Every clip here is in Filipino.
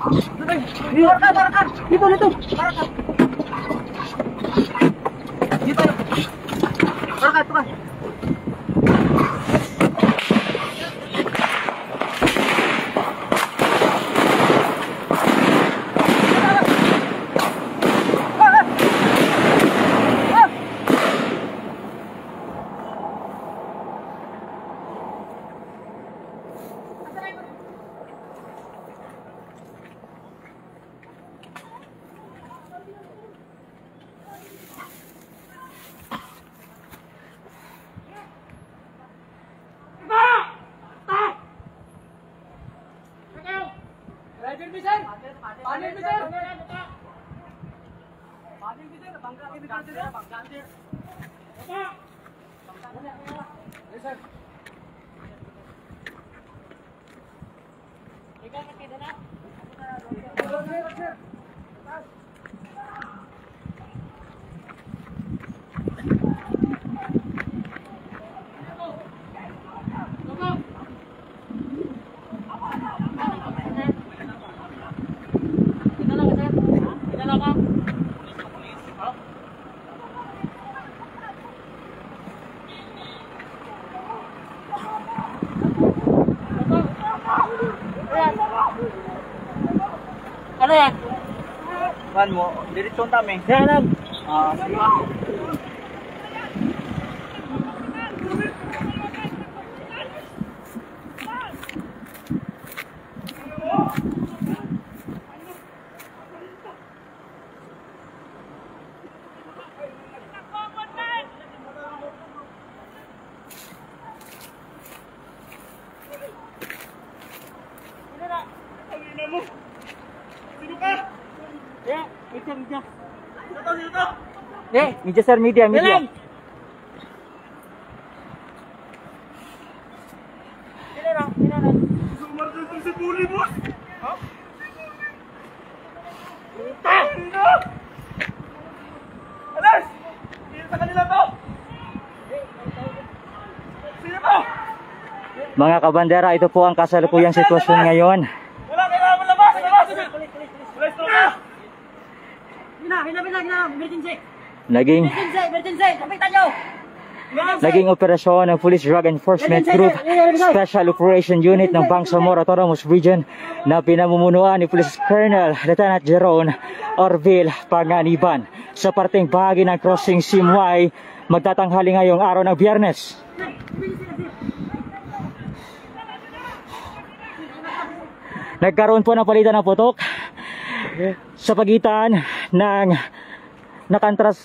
Barakan! Dito, dito! Barakan! Dito! Barakan, ito ka! Ano yan? Kan mo, diretsyon kami. Yan. Sige. Media sir, media. Mga kabandera, ito po ang kasalukuyang sitwasyon ngayon. Naging operasyon ng Police Drug Enforcement Group Special Operation Unit ng Bangsamoro Autonomous Region na pinamumunuan ni Police Colonel Lieutenant Jeron Orville Panganiban sa parteng bahagi ng crossing Simway magtatanghali ngayong araw ng Biyernes. Nagkaroon po ng palitan ng putok sa pagitan ng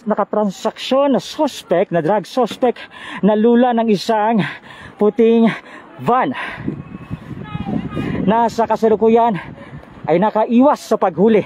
nakatransaksyon na suspect, na drug suspect na lula ng isang puting van na sa kasalukuyan ay nakaiwas sa paghuli.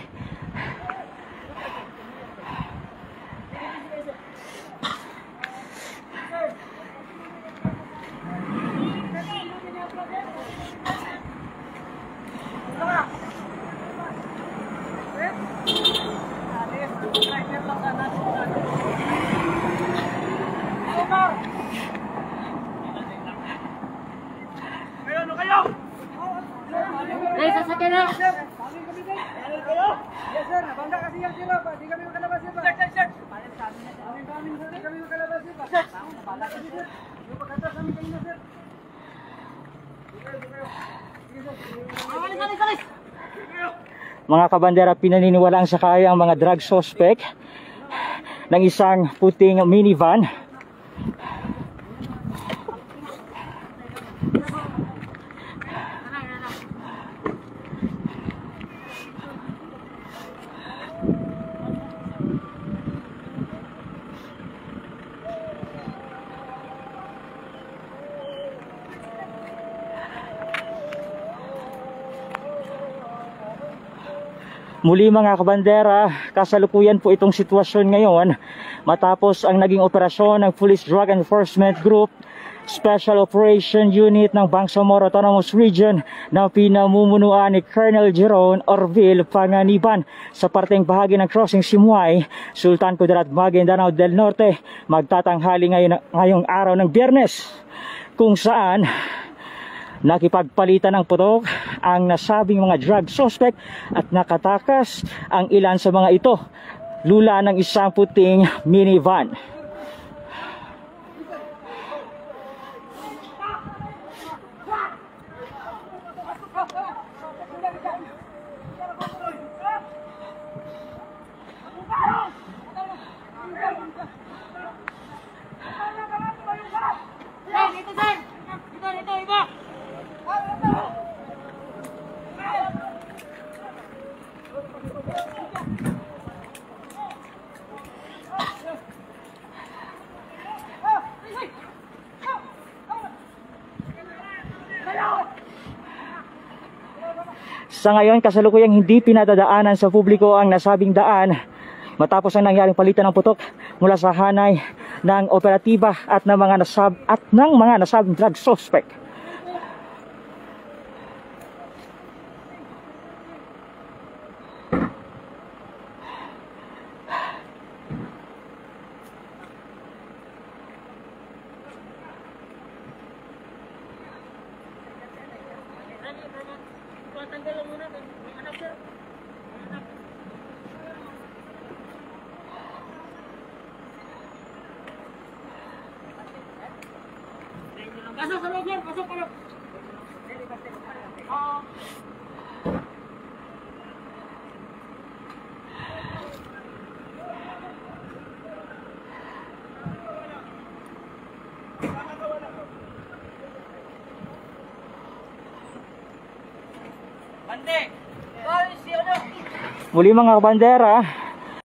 Mga kabandera, pinaniniwalaan sa kaya ang mga drug suspect ng isang puting minivan. Muli mga kabandera, kasalukuyan po itong sitwasyon ngayon matapos ang naging operasyon ng Police Drug Enforcement Group Special Operation Unit ng Bangsamoro Autonomous Region na pinamumunuan ni Colonel Jeron Orville Panganiban sa parteng bahagi ng crossing Simway, Sultan Kudarat, Maguindanao del Norte magtatanghali ngayong araw ng Biyernes, kung saan Nakipagpalitan ng putok ang nasabing mga drug suspect at nakatakas ang ilan sa mga ito. Lula ng isang puting minivan. Sa ngayon, kasalukuyang hindi pinadadaanan sa publiko ang nasabing daan matapos ang nangyaring palitan ng putok mula sa hanay ng operatiba at ng mga nasabing drug suspect. Pasok sa loob yan, pasok ka na. Bande! Muli mga kabandera,